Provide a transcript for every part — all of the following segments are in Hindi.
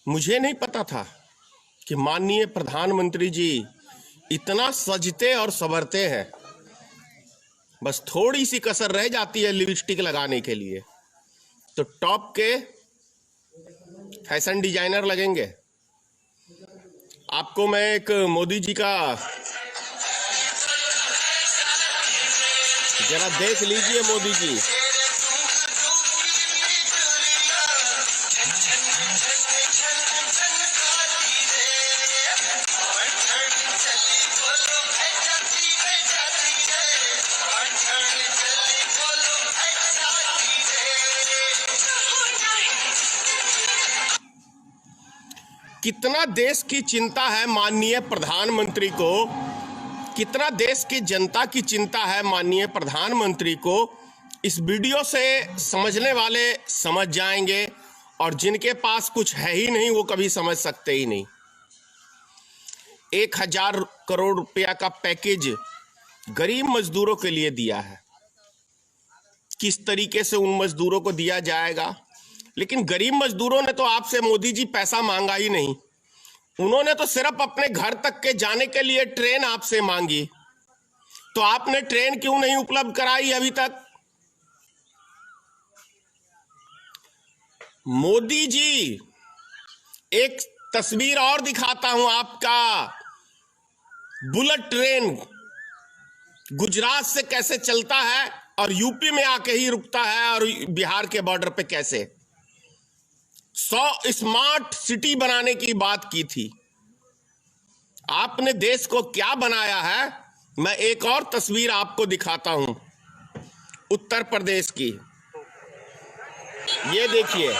मुझे नहीं पता था कि माननीय प्रधानमंत्री जी इतना सजते और संवरते हैं। बस थोड़ी सी कसर रह जाती है लिपस्टिक लगाने के लिए तो टॉप के फैशन डिजाइनर लगेंगे। आपको मैं एक मोदी जी का जरा देख लीजिए। मोदी जी कितना देश की चिंता है माननीय प्रधानमंत्री को, कितना देश की जनता की चिंता है माननीय प्रधानमंत्री को। इस वीडियो से समझने वाले समझ जाएंगे और जिनके पास कुछ है ही नहीं वो कभी समझ सकते ही नहीं। 1000 करोड़ रुपया का पैकेज गरीब मजदूरों के लिए दिया है। किस तरीके से उन मजदूरों को दिया जाएगा? लेकिन गरीब मजदूरों ने तो आपसे मोदी जी पैसा मांगा ही नहीं। उन्होंने तो सिर्फ अपने घर तक के जाने के लिए ट्रेन आपसे मांगी। तो आपने ट्रेन क्यों नहीं उपलब्ध कराई अभी तक? मोदी जी, एक तस्वीर और दिखाता हूं आपका। बुलेट ट्रेन गुजरात से कैसे चलता है और यूपी में आके ही रुकता है और बिहार के बॉर्डर पे कैसे। 100 स्मार्ट सिटी बनाने की बात की थी। आपने देश को क्या बनाया है? मैं एक और तस्वीर आपको दिखाता हूं उत्तर प्रदेश की। ये देखिए,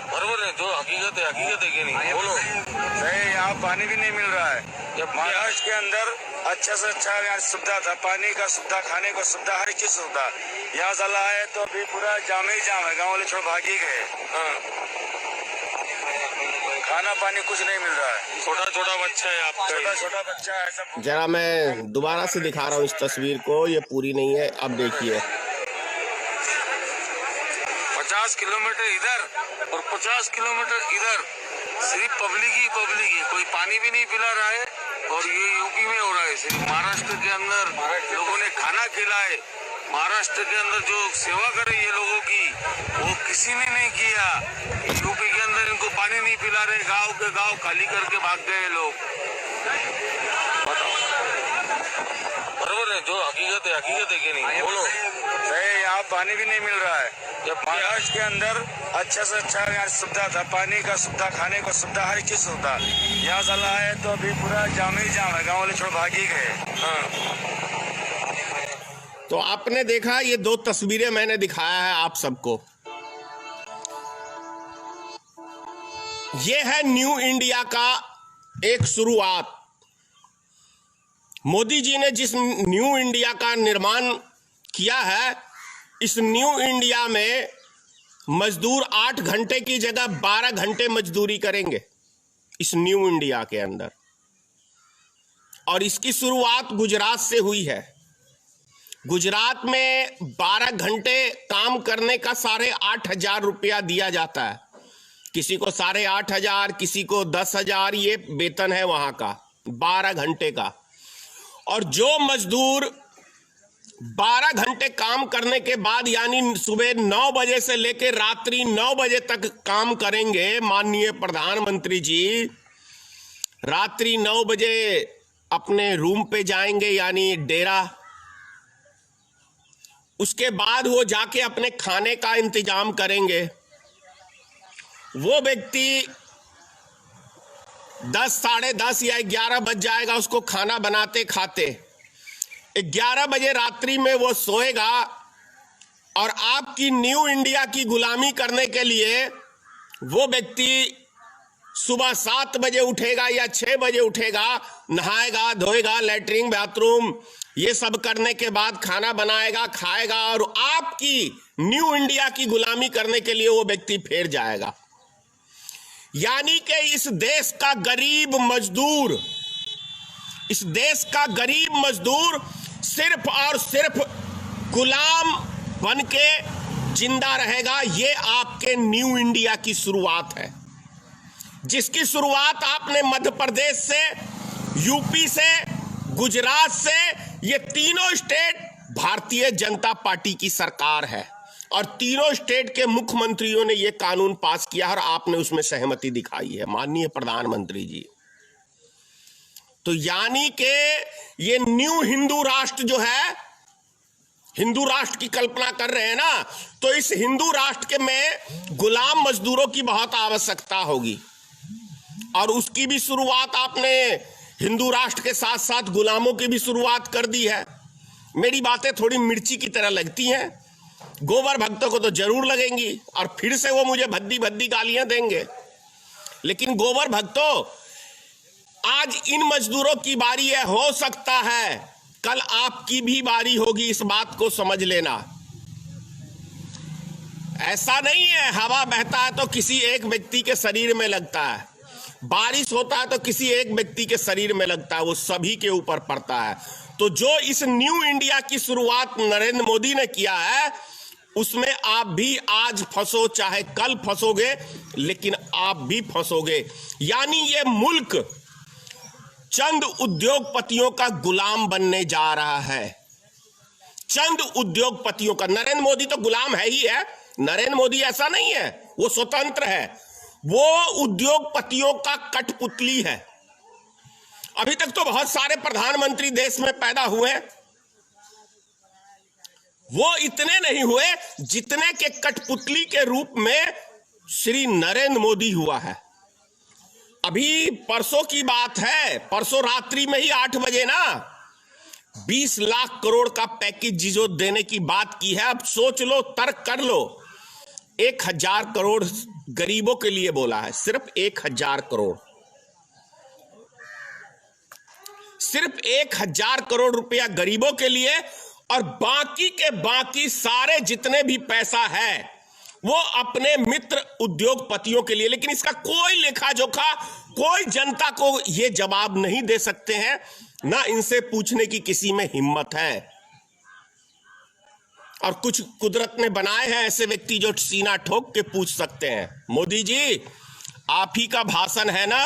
बराबर है, जो हकीकत है कि नहीं बोलो। सही, यहाँ पानी भी नहीं मिल रहा है। जब महाराष्ट्र के अंदर अच्छा से अच्छा यहाँ सुविधा था, पानी का सुविधा, खाने का सुविधा, हर चीज सुविधा। यहाँ साला है तो अभी पूरा जाम ही जाम है। गाँव वाले छोड़ भाग ही गए। खाना पानी कुछ नहीं मिल रहा है। छोटा छोटा बच्चा है आपका, छोटा छोटा बच्चा है सब। जरा मैं दोबारा से दिखा रहा हूं इस तस्वीर को, ये पूरी नहीं है। अब देखिए, 50 किलोमीटर इधर और 50 किलोमीटर इधर सिर्फ पब्लिक ही कोई पानी भी नहीं पिला रहा है। और ये यूपी में हो रहा है। सिर्फ महाराष्ट्र के अंदर लोगों ने खाना खिलाए, महाराष्ट्र के अंदर जो सेवा करे ये लोगों की, वो किसी ने नहीं किया। यूपी के अंदर इनको पानी नहीं पिला रहे, गांव के गांव खाली करके भाग गए लोग। बताओ, बराबर है, जो हकीकत है कि नहीं बोलो। सही, यहाँ पानी भी नहीं मिल रहा है। जब महाराष्ट्र के अंदर अच्छा से अच्छा यहाँ सुविधा था, पानी का सुविधा, खाने का सुविधा, हर चीज सुविधा। यहाँ साला है तो अभी पूरा जाम ही जाम है। गाँव वाले छोड़ भाग ही गए। तो आपने देखा, ये 2 तस्वीरें मैंने दिखाया है आप सबको। ये है न्यू इंडिया का एक शुरुआत। मोदी जी ने जिस न्यू इंडिया का निर्माण किया है, इस न्यू इंडिया में मजदूर 8 घंटे की जगह 12 घंटे मजदूरी करेंगे इस न्यू इंडिया के अंदर। और इसकी शुरुआत गुजरात से हुई है। गुजरात में 12 घंटे काम करने का 8,500 रुपया दिया जाता है। किसी को 8,500, किसी को 10,000, ये वेतन है वहां का 12 घंटे का। और जो मजदूर 12 घंटे काम करने के बाद, यानी सुबह 9 बजे से लेकर रात्रि 9 बजे तक काम करेंगे, माननीय प्रधानमंत्री जी रात्रि 9 बजे अपने रूम पे जाएंगे, यानी डेरा। उसके बाद वो जाके अपने खाने का इंतजाम करेंगे। वो व्यक्ति 10, साढ़े 10 या 11 बज जाएगा उसको खाना बनाते खाते। 11 बजे रात्रि में वो सोएगा और आपकी न्यू इंडिया की गुलामी करने के लिए वो व्यक्ति सुबह 7 बजे उठेगा या 6 बजे उठेगा, नहाएगा, धोएगा, लैट्रिन, बाथरूम ये सब करने के बाद खाना बनाएगा, खाएगा और आपकी न्यू इंडिया की गुलामी करने के लिए वो व्यक्ति फिर जाएगा। यानी कि इस देश का गरीब मजदूर, इस देश का गरीब मजदूर सिर्फ और सिर्फ गुलाम बन के जिंदा रहेगा। ये आपके न्यू इंडिया की शुरुआत है। जिसकी शुरुआत आपने मध्य प्रदेश से, यूपी से, गुजरात से, ये तीनों स्टेट भारतीय जनता पार्टी की सरकार है और तीनों स्टेट के मुख्यमंत्रियों ने ये कानून पास किया और आपने उसमें सहमति दिखाई है माननीय प्रधानमंत्री जी। तो यानी कि ये न्यू हिंदू राष्ट्र जो है, हिंदू राष्ट्र की कल्पना कर रहे हैं ना, तो इस हिंदू राष्ट्र के में गुलाम मजदूरों की बहुत आवश्यकता होगी और उसकी भी शुरुआत आपने हिंदू राष्ट्र के साथ साथ गुलामों की भी शुरुआत कर दी है। मेरी बातें थोड़ी मिर्ची की तरह लगती हैं, गोबर भक्तों को तो जरूर लगेंगी और फिर से वो मुझे भद्दी भद्दी गालियां देंगे, लेकिन गोबर भक्तों, आज इन मजदूरों की बारी है, हो सकता है कल आपकी भी बारी होगी, इस बात को समझ लेना। ऐसा नहीं है हवा बहता है तो किसी एक व्यक्ति के शरीर में लगता है, बारिश होता है तो किसी एक व्यक्ति के शरीर में लगता है, वो सभी के ऊपर पड़ता है। तो जो इस न्यू इंडिया की शुरुआत नरेंद्र मोदी ने किया है, उसमें आप भी आज फंसो चाहे कल फंसोगे, लेकिन आप भी फंसोगे। यानी ये मुल्क चंद उद्योगपतियों का गुलाम बनने जा रहा है, चंद उद्योगपतियों का। नरेंद्र मोदी तो गुलाम है ही है, नरेंद्र मोदी ऐसा नहीं है, वो स्वतंत्र है, वो उद्योगपतियों का कठपुतली है। अभी तक तो बहुत सारे प्रधानमंत्री देश में पैदा हुए, वो इतने नहीं हुए जितने के कठपुतली के रूप में श्री नरेंद्र मोदी हुआ है। अभी परसों की बात है, परसों रात्रि में ही 8 बजे ना 20 लाख करोड़ का पैकेज जो देने की बात की है। अब सोच लो, तर्क कर लो, 1000 करोड़ गरीबों के लिए बोला है, सिर्फ 1000 करोड़, सिर्फ 1000 करोड़ रुपया गरीबों के लिए, और बाकी के बाकी सारे जितने भी पैसा है वो अपने मित्र उद्योगपतियों के लिए। लेकिन इसका कोई लेखा जोखा कोई जनता को ये जवाब नहीं दे सकते हैं, ना इनसे पूछने की किसी में हिम्मत है। और कुछ कुदरत ने बनाए हैं ऐसे व्यक्ति जो सीना ठोक के पूछ सकते हैं। मोदी जी, आप ही का भाषण है ना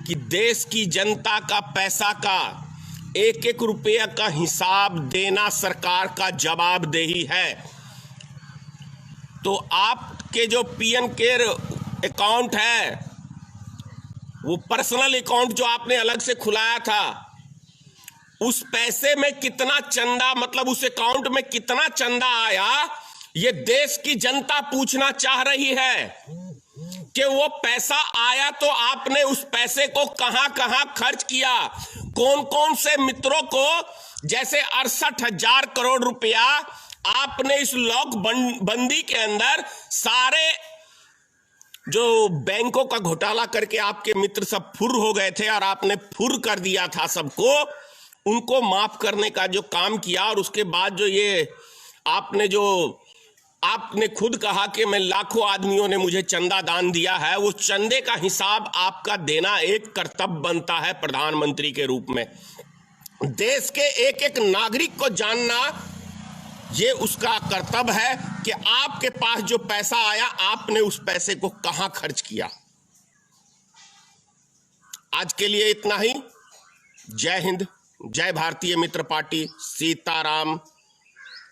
कि देश की जनता का पैसा का एक एक रुपया का हिसाब देना सरकार का जवाबदेही है। तो आपके जो पीएम केयर अकाउंट है, वो पर्सनल अकाउंट जो आपने अलग से खुलाया था, उस पैसे में कितना चंदा, मतलब उस अकाउंट में कितना चंदा आया, ये देश की जनता पूछना चाह रही है कि वो पैसा आया तो आपने उस पैसे को कहां कहां खर्च किया, कौन कौन से मित्रों को। जैसे 68,000 करोड़ रुपया आपने इस लॉक बंदी के अंदर सारे जो बैंकों का घोटाला करके आपके मित्र सब फुर हो गए थे और आपने फुर कर दिया था सबको, उनको माफ करने का जो काम किया, और उसके बाद जो ये आपने खुद कहा कि मैं लाखों आदमियों ने मुझे चंदा दान दिया है, वो चंदे का हिसाब आपका देना एक कर्तव्य बनता है प्रधानमंत्री के रूप में। देश के एक एक नागरिक को जानना ये उसका कर्तव्य है कि आपके पास जो पैसा आया, आपने उस पैसे को कहां खर्च किया। आज के लिए इतना ही। जय हिंद, जय भारतीय मित्र पार्टी, सीताराम,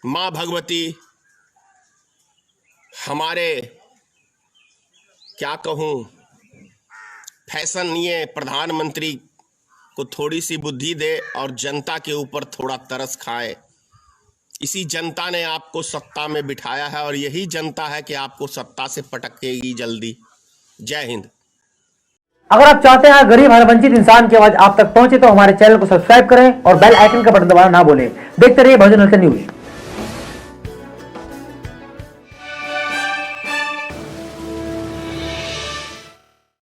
मां भगवती। हमारे क्या कहूं, फैशन ये प्रधानमंत्री को थोड़ी सी बुद्धि दे और जनता के ऊपर थोड़ा तरस खाए। इसी जनता ने आपको सत्ता में बिठाया है और यही जनता है कि आपको सत्ता से पटकेगी जल्दी। जय हिंद। अगर आप चाहते हैं गरीब हर वंचित इंसान की आवाज आप तक पहुंचे तो हमारे चैनल को सब्सक्राइब करें और बेल आइकन का बटन दबाना ना भूलें। देखते रहिए बहुजन हलचल न्यूज।